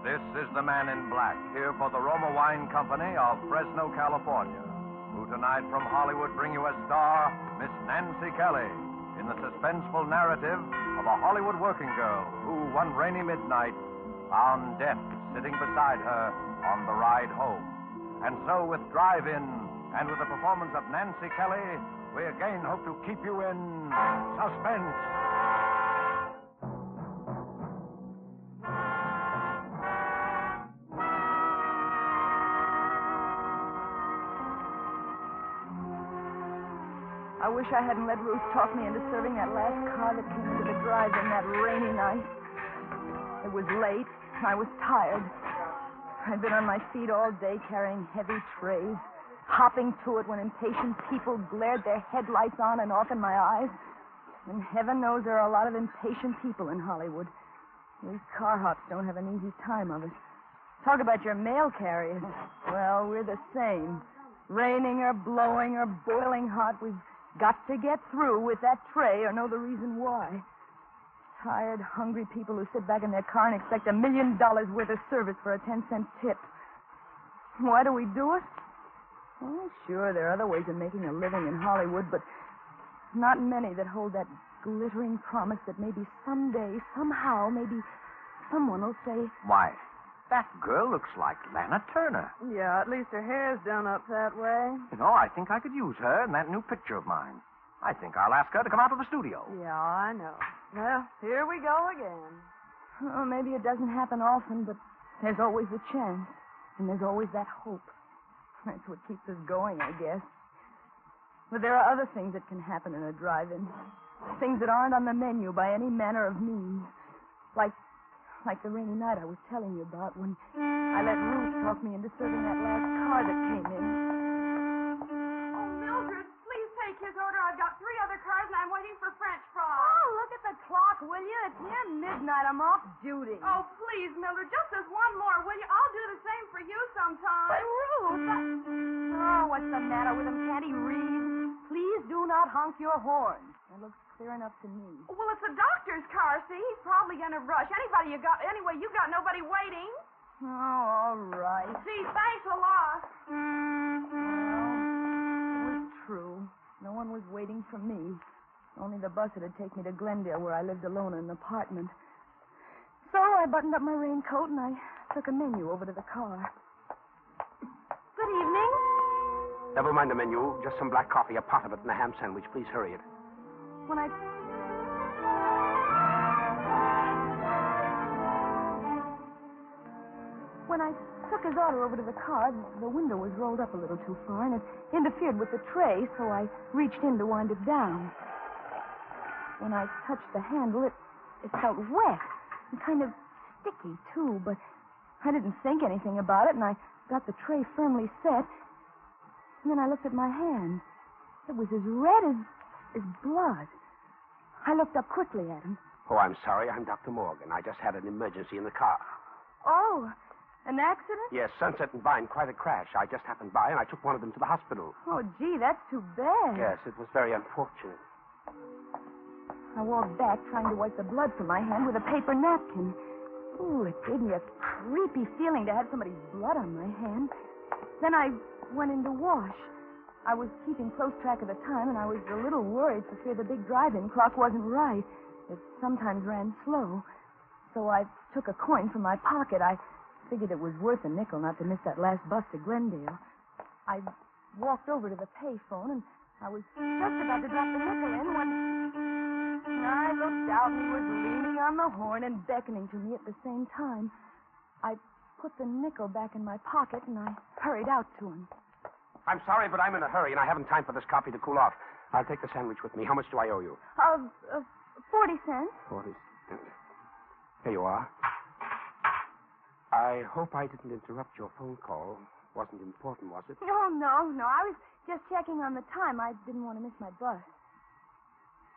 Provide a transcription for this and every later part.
This is the Man in Black, here for the Roma Wine Company of Fresno, California, who tonight from Hollywood bring you as star Miss Nancy Kelly in the suspenseful narrative of a Hollywood working girl who, one rainy midnight, found death sitting beside her on the ride home. And so, with Drive-In and with the performance of Nancy Kelly, we again hope to keep you in suspense. I wish I hadn't let Ruth talk me into serving that last car that came into the drive-in that rainy night. It was late. I was tired. I'd been on my feet all day carrying heavy trays, hopping to it when impatient people glared their headlights on and off in my eyes. And heaven knows there are a lot of impatient people in Hollywood. These Carhops don't have an easy time of it. Talk about your mail carriers. Well, we're the same. Raining or blowing or boiling hot, we've got to get through with that tray or know the reason why. Tired, hungry people who sit back in their car and expect $1 million worth of service for a 10-cent tip. Why do we do it? Well, sure, there are other ways of making a living in Hollywood, but not many that hold that glittering promise that maybe someday, somehow, maybe someone will say... Why, that girl looks like Lana Turner. Yeah, at least her hair's done up that way. You know, I think I could use her in that new picture of mine. I think I'll ask her to come out to the studio. Yeah, I know. Well, here we go again. Oh, maybe it doesn't happen often, but there's always a chance. And there's always that hope. That's what keeps us going, I guess. But there are other things that can happen in a drive-in. Things that aren't on the menu by any manner of means. Like the rainy night I was telling you about when I let Ruth talk me into serving that last car that came in. Oh, Mildred, please take his order. I've got 3 other cars and I'm waiting for French fries. Oh, look at the clock, will you? It's near midnight. I'm off duty. Oh, please, Mildred, just as one more, will you? I'll do the same for you sometime. But Ruth, Oh, what's the matter with him? Can't he read? Please do not honk your horn. It looks clear enough to me. Well, it's a doctor's car, see? He's probably going to rush. Anyway, you've got nobody waiting. Oh, all right. Gee, thanks a lot. Well, it was true. No one was waiting for me. Only the bus that'd take me to Glendale, where I lived alone in an apartment. So I buttoned up my raincoat and I took a menu over to the car. Good evening. Never mind the menu. Just some black coffee, a pot of it, and a ham sandwich. Please hurry it. When I took his order over to the car, the window was rolled up a little too far, and it interfered with the tray, so I reached in to wind it down. When I touched the handle, it felt wet and kind of sticky, too, but I didn't think anything about it, and I got the tray firmly set, and then I looked at my hand. It was as red as blood. I looked up quickly at him. Oh, I'm sorry. I'm Dr. Morgan. I just had an emergency in the car. Oh, an accident? Yes, Sunset and Vine, quite a crash. I just happened by, and I took one of them to the hospital. Oh, gee, that's too bad. Yes, it was very unfortunate. I walked back, trying to wipe the blood from my hand with a paper napkin. Ooh, it gave me a creepy feeling to have somebody's blood on my hand. Then I went in to wash. I was keeping close track of the time, and I was a little worried for fear the big drive-in clock wasn't right. It sometimes ran slow. So I took a coin from my pocket. I figured it was worth a nickel not to miss that last bus to Glendale. I walked over to the payphone, and I was just about to drop the nickel in when I looked out, and he was leaning on the horn and beckoning to me at the same time. I put the nickel back in my pocket, and I hurried out to him. I'm sorry, but I'm in a hurry, and I haven't time for this coffee to cool off. I'll take the sandwich with me. How much do I owe you? 40 cents. 40 cents. Here you are. I hope I didn't interrupt your phone call. Wasn't important, was it? Oh, no. I was just checking on the time. I didn't want to miss my bus.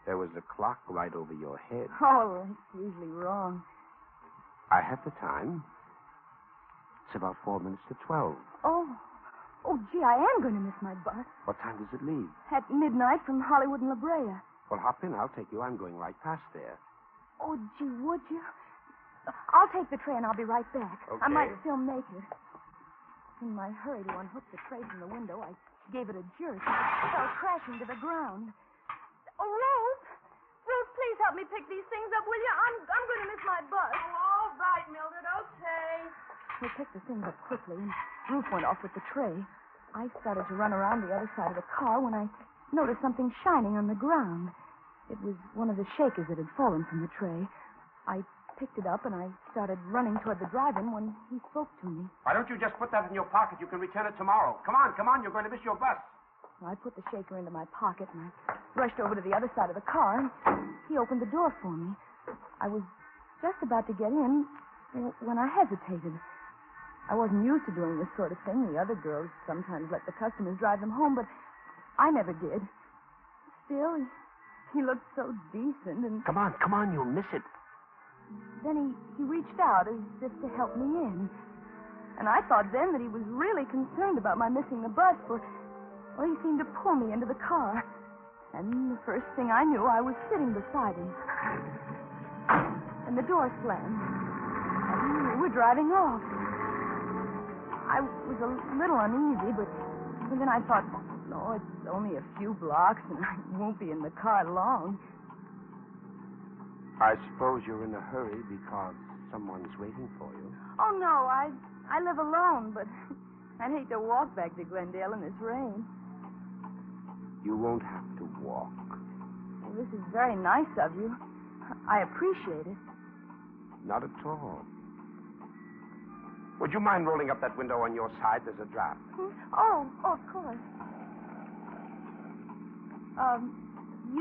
There was a clock right over your head. Oh, it's usually wrong. I have the time. It's about 4 minutes to 12. Oh, gee, I am going to miss my bus. What time does it leave? At midnight from Hollywood and La Brea. Well, hop in. I'll take you. I'm going right past there. Oh, gee, would you? I'll take the tray and I'll be right back. Okay. I might still make it. In my hurry to unhook the tray from the window, I gave it a jerk and it fell crashing to the ground. Oh, Ruth! Ruth, please help me pick these things up, will you? I'm going to miss my bus. Oh, all right, Mildred. Okay. We picked the things up quickly, and Ruth went off with the tray. I started to run around the other side of the car when I noticed something shining on the ground. It was one of the shakers that had fallen from the tray. I picked it up, and I started running toward the drive-in when he spoke to me. Why don't you just put that in your pocket? You can return it tomorrow. Come on. You're going to miss your bus. Well, I put the shaker into my pocket, and I rushed over to the other side of the car, and he opened the door for me. I was just about to get in when I hesitated. I wasn't used to doing this sort of thing. The other girls sometimes let the customers drive them home, but I never did. Still, he looked so decent, and... Come on, you'll miss it. Then he reached out as if to help me in. And I thought then that he was really concerned about my missing the bus, for he seemed to pull me into the car. And the first thing I knew, I was sitting beside him. And the door slammed. And we were driving off. I was a little uneasy, but then I thought, no, it's only a few blocks, and I won't be in the car long. I suppose you're in a hurry because someone's waiting for you. Oh, no, I live alone, but I'd hate to walk back to Glendale in this rain. You won't have to walk. Well, this is very nice of you. I appreciate it. Not at all. Would you mind rolling up that window on your side? There's a draft. Oh, of course.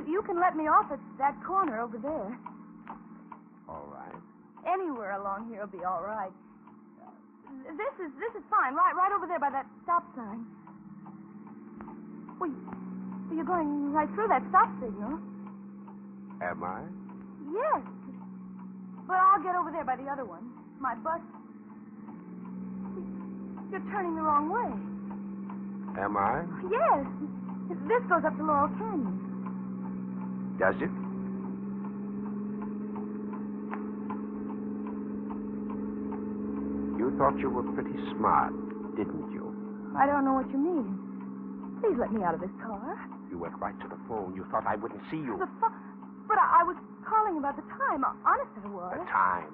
You can let me off at that corner over there. All right. Anywhere along here will be all right. This is fine. Right over there by that stop sign. Well, you're going right through that stop signal. Am I? Yes. But I'll get over there by the other one. My bus. You're turning the wrong way. Am I? Yes. This goes up to Laurel Canyon. Does it? You thought you were pretty smart, didn't you? I don't know what you mean. Please let me out of this car. You went right to the phone. You thought I wouldn't see you. But I was calling about the time. Honest, I was. The time?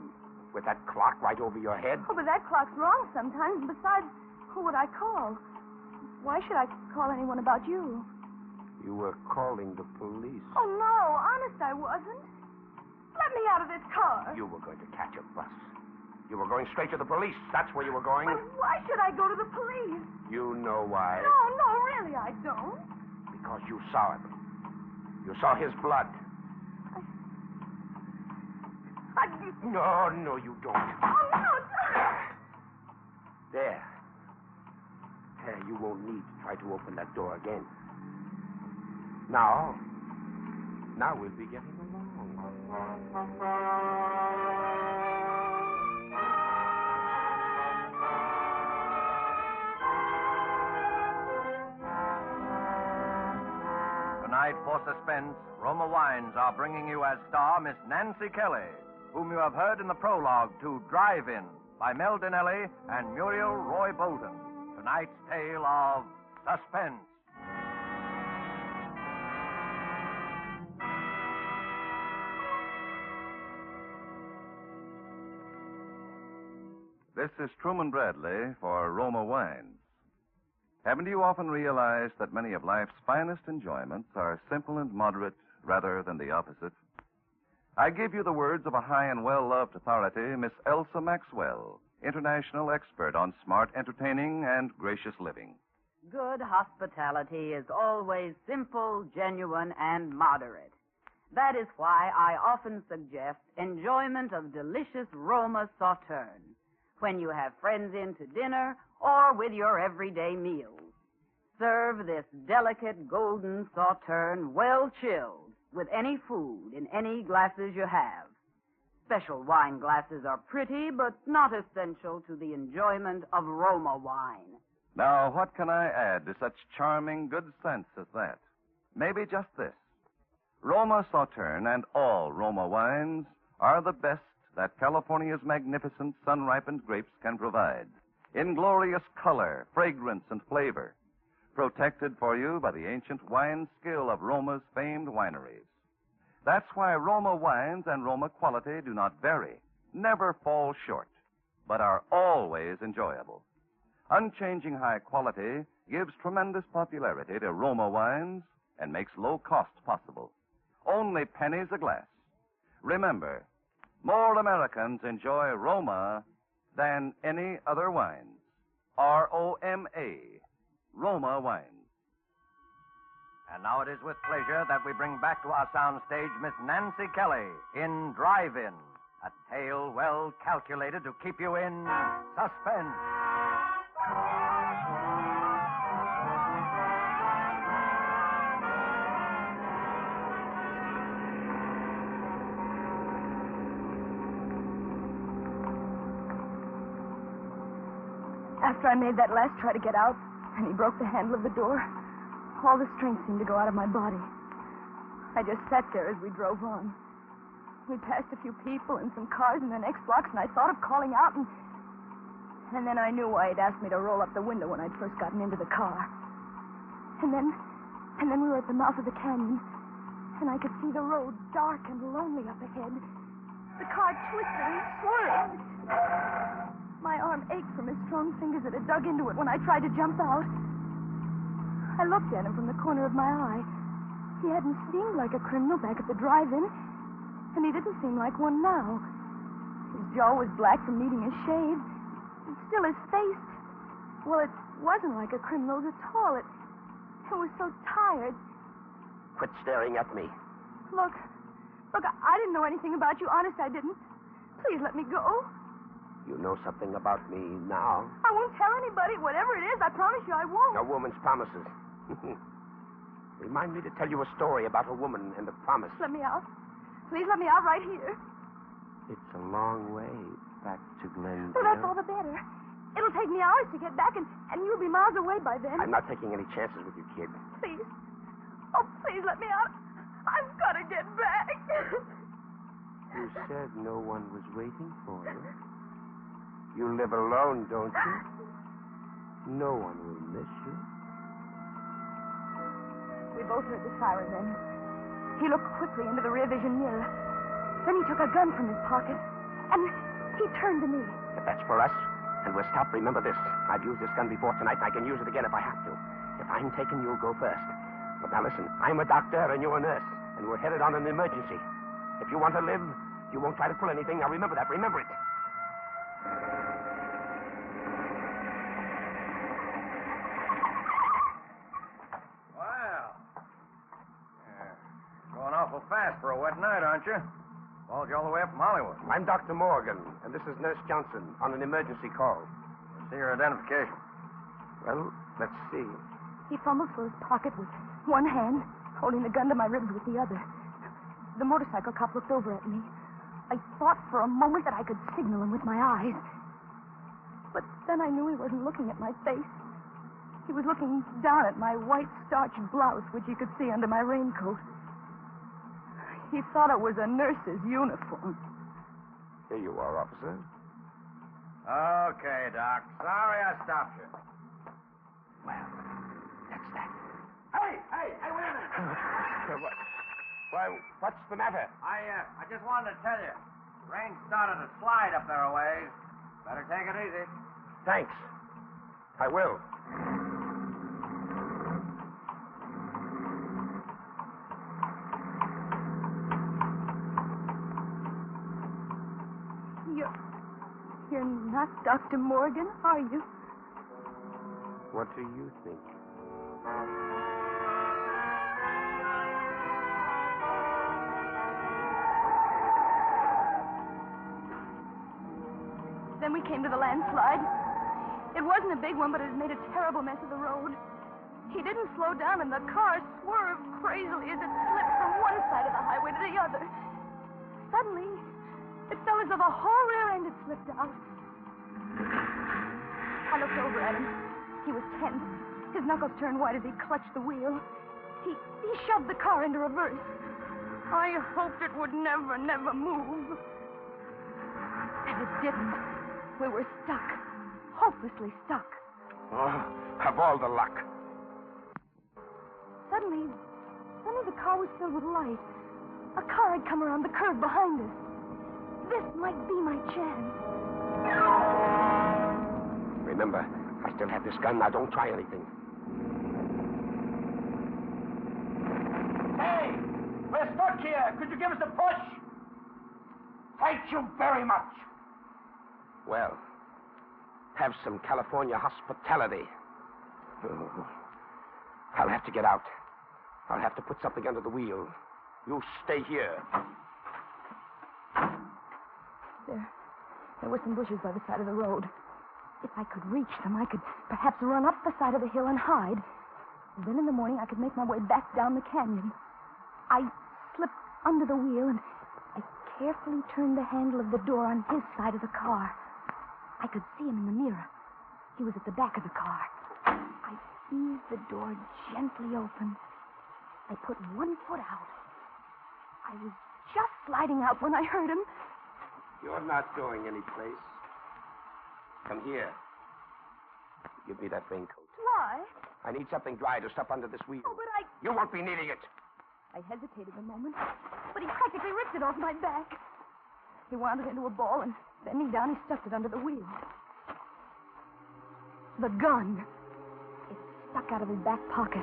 With that clock right over your head? Oh, but that clock's wrong sometimes. Besides, who would I call? Why should I call anyone about you? You were calling the police. Oh, no. Honest, I wasn't. Let me out of this car. You were going to catch a bus. You were going straight to the police. That's where you were going. But why should I go to the police? You know why. No, really, I don't. Because you saw it. You saw his blood. No, you don't. Oh, no. There. You won't need to try to open that door again. Now we'll be getting along. Tonight for Suspense, Roma Wines are bringing you as star Miss Nancy Kelly, whom you have heard in the prologue to Drive-In by Mel Dinelli and Muriel Roy Bolton. Tonight's tale of Suspense. This is Truman Bradley for Roma Wines. Haven't you often realized that many of life's finest enjoyments are simple and moderate rather than the opposite? I give you the words of a high and well-loved authority, Miss Elsa Maxwell, international expert on smart entertaining and gracious living. Good hospitality is always simple, genuine, and moderate. That is why I often suggest enjoyment of delicious Roma Sauterne when you have friends in to dinner or with your everyday meals. Serve this delicate golden Sauterne well chilled with any food in any glasses you have. Special wine glasses are pretty, but not essential to the enjoyment of Roma wine. Now, what can I add to such charming good sense as that? Maybe just this. Roma Sauterne and all Roma wines are the best that California's magnificent sun-ripened grapes can provide, in glorious color, fragrance, and flavor, protected for you by the ancient wine skill of Roma's famed wineries. That's why Roma wines and Roma quality do not vary, never fall short, but are always enjoyable. Unchanging high quality gives tremendous popularity to Roma wines and makes low cost possible. Only pennies a glass. Remember, more Americans enjoy Roma than any other wines. R-O-M-A, Roma wines. And now it is with pleasure that we bring back to our soundstage Miss Nancy Kelly in Drive-In, a tale well calculated to keep you in suspense. After I made that last try to get out, and he broke the handle of the door, all the strength seemed to go out of my body. I just sat there as we drove on. We passed a few people and some cars in the next blocks, and I thought of calling out, and then I knew why he'd asked me to roll up the window when I'd first gotten into the car. And then we were at the mouth of the canyon, and I could see the road dark and lonely up ahead. The car twisted and swerved. My arm ached from his strong fingers that had dug into it when I tried to jump out. I looked at him from the corner of my eye. He hadn't seemed like a criminal back at the drive-in, and he didn't seem like one now. His jaw was black from needing a shave. And still his face, well, it wasn't like a criminal's at all. It was so tired. Quit staring at me. Look, I didn't know anything about you. Honest, I didn't. Please let me go. You know something about me now. I won't tell anybody. Whatever it is, I promise you I won't. A woman's promises. Remind me to tell you a story about a woman and a promise. Let me out. Please let me out right here. It's a long way back to Glendale. Well, that's all the better. It'll take me hours to get back, and you'll be miles away by then. I'm not taking any chances with you, kid. Please. Oh, please let me out. I've got to get back. You said no one was waiting for you. You live alone, don't you? No one will miss you. We both heard the siren then. He looked quickly into the rear vision mirror. Then he took a gun from his pocket, and he turned to me. If that's for us, and we'll stop, remember this. I've used this gun before tonight, and I can use it again if I have to. If I'm taken, you'll go first. But now listen, I'm a doctor, and you're a nurse, and we're headed on an emergency. If you want to live, you won't try to pull anything. Now remember that. Remember it. Awful fast for a wet night, aren't you? Followed you all the way up from Hollywood. I'm Dr. Morgan, and this is Nurse Johnson on an emergency call. See your identification. Well, let's see. He fumbled for his pocket with one hand, holding the gun to my ribs with the other. The motorcycle cop looked over at me. I thought for a moment that I could signal him with my eyes. But then I knew he wasn't looking at my face. He was looking down at my white starched blouse, which he could see under my raincoat. He thought it was a nurse's uniform. Here you are, officer. Okay, Doc. Sorry I stopped you. Well, that's that. Hey, wait a minute. What's the matter? I just wanted to tell you. The rain started to slide up there a ways. Better take it easy. Thanks. I will. You're not Dr. Morgan, are you? What do you think? Then we came to the landslide. It wasn't a big one, but it had made a terrible mess of the road. He didn't slow down, and the car swerved crazily as it slipped from one side of the highway to the other. Suddenly, it felt as though the whole rear end had slipped out. I looked over at him. He was tense. His knuckles turned white as he clutched the wheel. He shoved the car into reverse. I hoped it would never move. It didn't. We were stuck. Hopelessly stuck. Oh, have all the luck. Suddenly the car was filled with light. A car had come around the curve behind us. This might be my chance. Remember, I still have this gun. Now don't try anything. Hey! We're stuck here. Could you give us a push? Thank you very much. Well, have some California hospitality. Oh, I'll have to get out. I'll have to put something under the wheel. You stay here. There were some bushes by the side of the road. If I could reach them, I could perhaps run up the side of the hill and hide. Then in the morning, I could make my way back down the canyon. I slipped under the wheel and I carefully turned the handle of the door on his side of the car. I could see him in the mirror. He was at the back of the car. I eased the door gently open. I put one foot out. I was just sliding out when I heard him. You're not going anyplace. Come here. Give me that raincoat. Why? I need something dry to stuff under this wheel. Oh, but You won't be needing it. I hesitated a moment, but he practically ripped it off my back. He wound it into a ball, and bending down, he stuffed it under the wheel. The gun. It stuck out of his back pocket.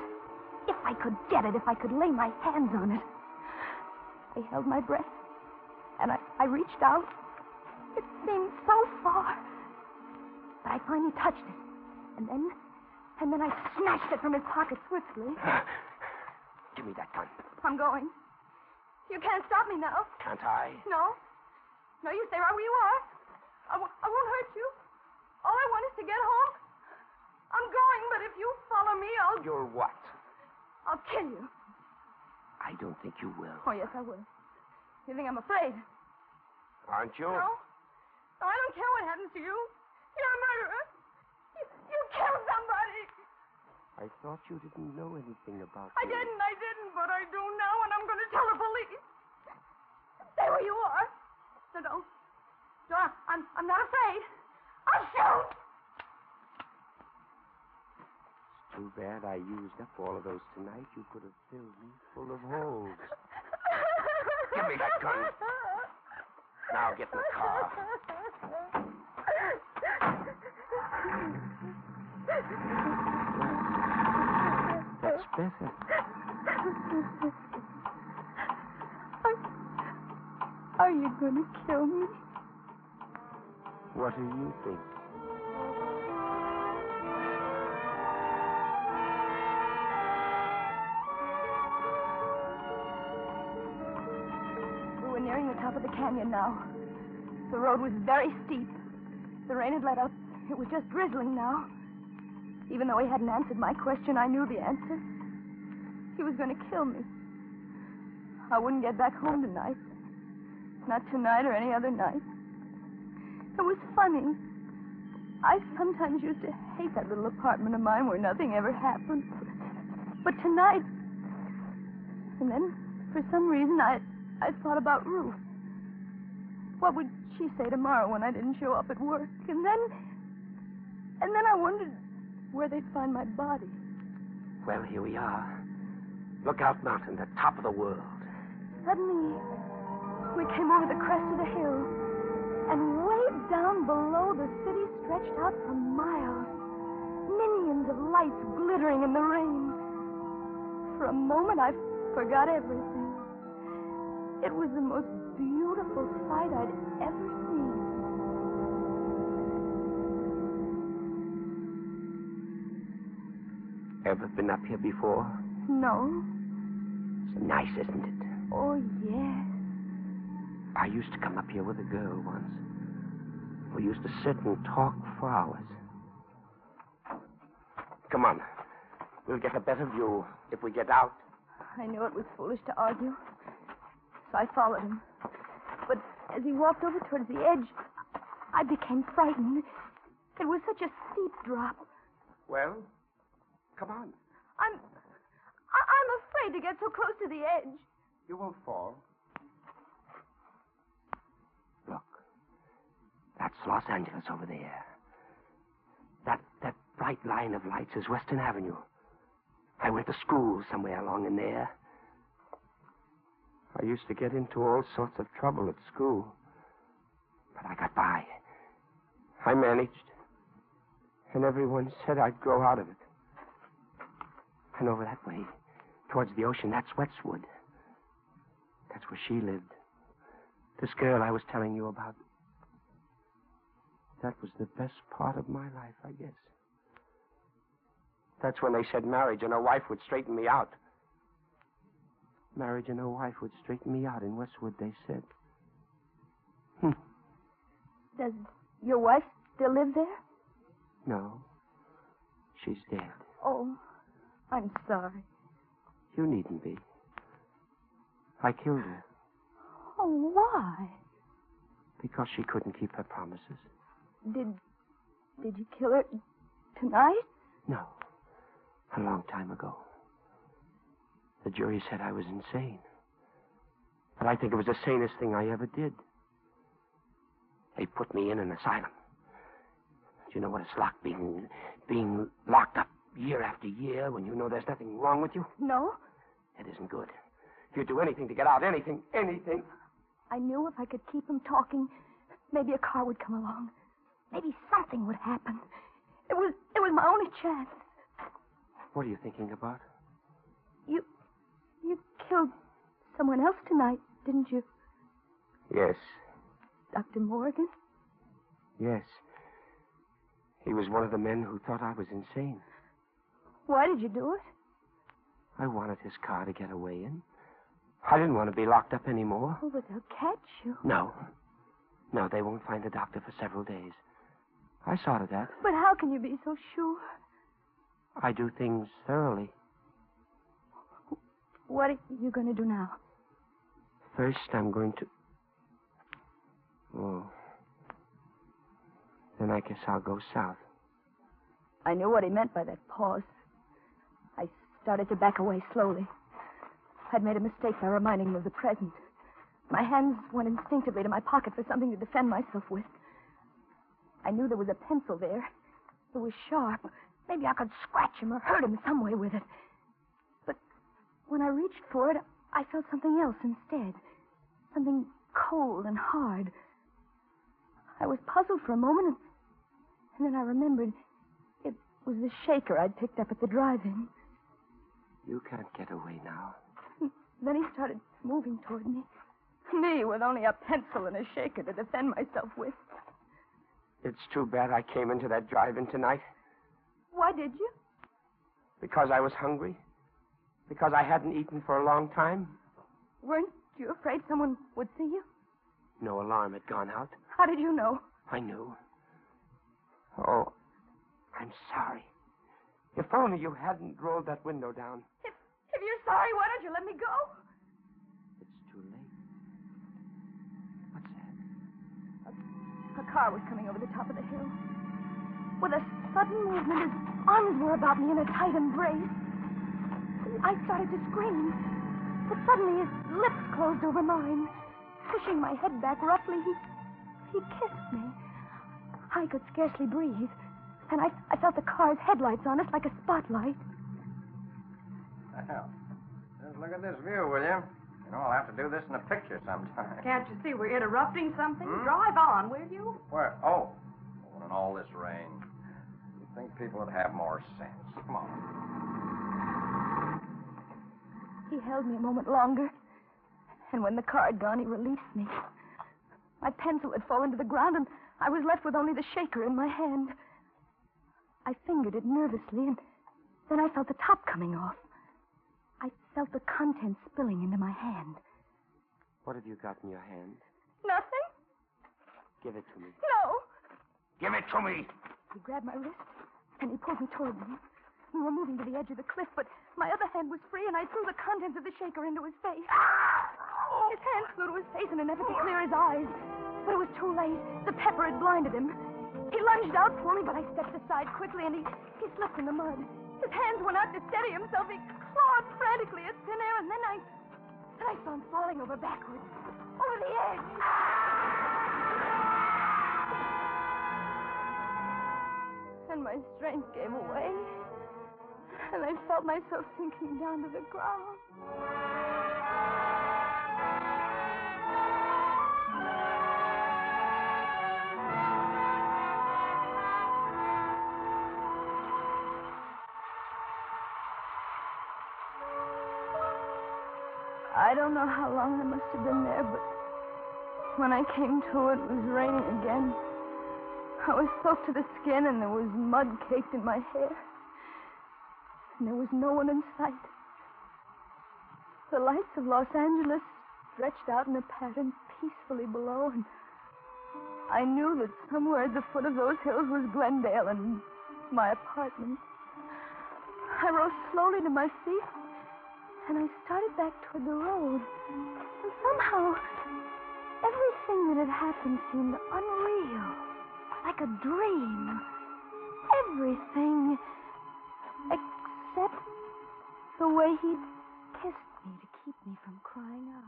If I could get it, if I could lay my hands on it. I held my breath, and I reached out. It seemed so far. But I finally touched it, and then I snatched it from his pocket swiftly. Give me that gun. I'm going. You can't stop me now. Can't I? No. No, you stay right where you are. I won't hurt you. All I want is to get home. I'm going, but if you follow me, You're what? I'll kill you. I don't think you will. Oh, yes, I will. You think I'm afraid? Aren't you? No. No, I don't care what happens to you. You're a murderer. You killed somebody. I thought you didn't know anything about I didn't, but I do now, and I'm going to tell the police. Stay where you are. No. No, I'm not afraid. I'll shoot. It's too bad I used up all of those tonight. You could have filled me full of holes. Give me that gun. Now get in the car. That's better. Are you going to kill me? What do you think? We were nearing the top of the canyon now. The road was very steep. The rain had let up. It was just drizzling now. Even though he hadn't answered my question, I knew the answer. He was going to kill me. I wouldn't get back home tonight. Not tonight or any other night. It was funny. I sometimes used to hate that little apartment of mine where nothing ever happened. But tonight... And then, for some reason, I thought about Ruth. What would she say tomorrow when I didn't show up at work? And then I wondered where they'd find my body. Well, here we are. Lookout Mountain, the top of the world. Suddenly, we came over the crest of the hill, and way down below, the city stretched out for miles. Millions of lights glittering in the rain. For a moment, I forgot everything. It was the most beautiful sight I'd ever seen. Ever been up here before? No. It's nice, isn't it? Oh, yes. I used to come up here with a girl once. We used to sit and talk for hours. Come on. We'll get a better view if we get out. I knew it was foolish to argue, so I followed him. But as he walked over towards the edge, I became frightened. It was such a steep drop. Well, come on. I'm afraid to get so close to the edge. You won't fall. Look. Los Angeles over there. That bright line of lights is Western Avenue. I went to school somewhere along in there. I used to get into all sorts of trouble at school. But I got by. I managed. And everyone said I'd grow out of it. And over that way, towards the ocean, that's Westwood. That's where she lived. This girl I was telling you about. That was the best part of my life, I guess. That's when they said marriage and a wife would straighten me out. Marriage and a wife would straighten me out in Westwood, they said. Does your wife still live there? No. She's dead. Oh, I'm sorry. You needn't be. I killed her. Oh, why? Because she couldn't keep her promises. Did you kill her tonight? No. A long time ago. The jury said I was insane. But I think it was the sanest thing I ever did. They put me in an asylum. Do you know what it's like being locked up year after year when you know there's nothing wrong with you? No. It isn't good. If you'd do anything to get out, anything. I knew if I could keep him talking, maybe a car would come along. Maybe something would happen. It was my only chance. What are you thinking about? You killed someone else tonight, didn't you? Yes. Dr. Morgan? Yes. He was one of the men who thought I was insane. Why did you do it? I wanted his car to get away in. I didn't want to be locked up anymore. Oh, but they'll catch you. No. No, they won't find the doctor for several days. I saw to that. But how can you be so sure? I do things thoroughly. What are you going to do now? First, I'm going to... Oh. Then I guess I'll go south. I knew what he meant by that pause. I started to back away slowly. I'd made a mistake by reminding him of the present. My hands went instinctively to my pocket for something to defend myself with. I knew there was a pencil there. It was sharp. Maybe I could scratch him or hurt him some way with it. But when I reached for it, I felt something else instead. Something cold and hard. I was puzzled for a moment, and then I remembered it was the shaker I'd picked up at the drive-in. You can't get away now. Then he started moving toward me. Me with only a pencil and a shaker to defend myself with. It's too bad I came into that drive-in tonight. Why did you? Because I was hungry. Because I hadn't eaten for a long time. Weren't you afraid someone would see you? No alarm had gone out. How did you know? I knew. Oh, I'm sorry. If only you hadn't rolled that window down. If you're sorry, why don't you let me go? It's too late. What's that? A car was coming over the top of the hill. With a sudden movement, his arms were about me in a tight embrace. I started to scream, but suddenly his lips closed over mine. Pushing my head back roughly, he kissed me. I could scarcely breathe, and I felt the car's headlights on us like a spotlight. Well, just look at this view, will you? You know, I'll have to do this in a picture sometime. Can't you see we're interrupting something? Drive on, will you? Where? Oh, in all this rain. You'd think people would have more sense. Come on. He held me a moment longer, and when the car had gone, he released me. My pencil had fallen to the ground, and I was left with only the shaker in my hand. I fingered it nervously, and then I felt the top coming off. I felt the contents spilling into my hand. What have you got in your hand? Nothing? Give it to me. No. Give it to me! He grabbed my wrist, and he pulled me toward him. We were moving to the edge of the cliff, but my other hand was free, and I threw the contents of the shaker into his face. His hand flew to his face in an effort to clear his eyes. But it was too late. The pepper had blinded him. He lunged out for me, but I stepped aside quickly, and he slipped in the mud. His hands went out to steady himself. He clawed frantically at thin air, and then I saw him falling over backwards, over the edge. my strength gave away, and I felt myself sinking down to the ground. I don't know how long I must have been there, but when I came to, it was raining again. I was soaked to the skin, and there was mud caked in my hair. And there was no one in sight. The lights of Los Angeles stretched out in a pattern peacefully below, and I knew that somewhere at the foot of those hills was Glendale and my apartment. I rose slowly to my feet, and I started back toward the road. And somehow, everything that had happened seemed unreal, like a dream. Everything except the way he'd kissed me to keep me from crying out.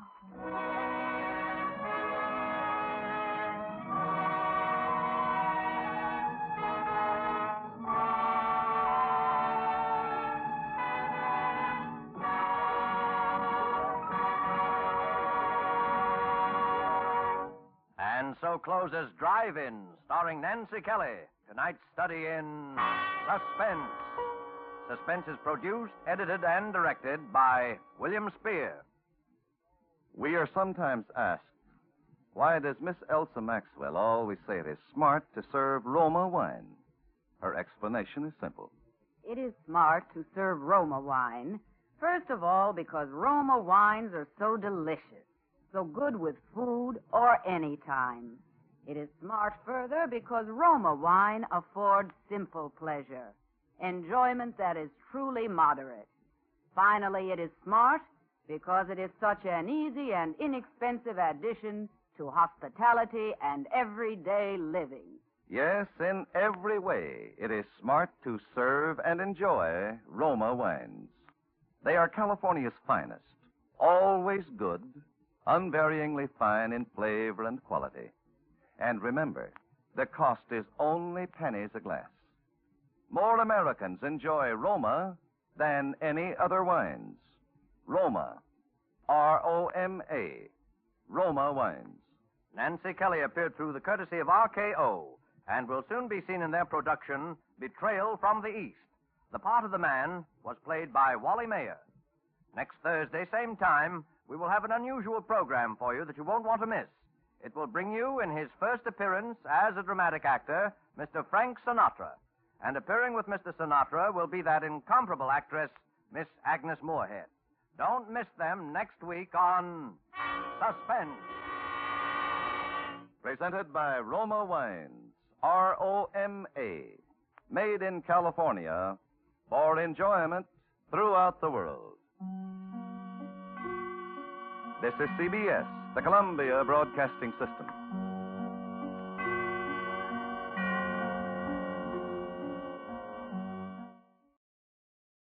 And so closes Drive-In, starring Nancy Kelly. Tonight's study in Suspense. Suspense is produced, edited, and directed by William Spear. We are sometimes asked, why does Miss Elsa Maxwell always say it is smart to serve Roma wine? Her explanation is simple. It is smart to serve Roma wine, first of all, because Roma wines are so delicious, so good with food or any time. It is smart further because Roma wine affords simple pleasure, enjoyment that is truly moderate. Finally, it is smart because it is such an easy and inexpensive addition to hospitality and everyday living. Yes, in every way, it is smart to serve and enjoy Roma wines. They are California's finest, always good, unvaryingly fine in flavor and quality. And remember, the cost is only pennies a glass. More Americans enjoy Roma than any other wines. Roma, R-O-M-A, Roma wines. Nancy Kelly appeared through the courtesy of RKO and will soon be seen in their production, Betrayal from the East. The part of the man was played by Wally Mayer. Next Thursday, same time, we will have an unusual program for you that you won't want to miss. It will bring you, in his first appearance as a dramatic actor, Mr. Frank Sinatra. And appearing with Mr. Sinatra will be that incomparable actress, Miss Agnes Moorehead. Don't miss them next week on Suspense. Presented by Roma Wines, R-O-M-A, made in California for enjoyment throughout the world. This is CBS, the Columbia Broadcasting System.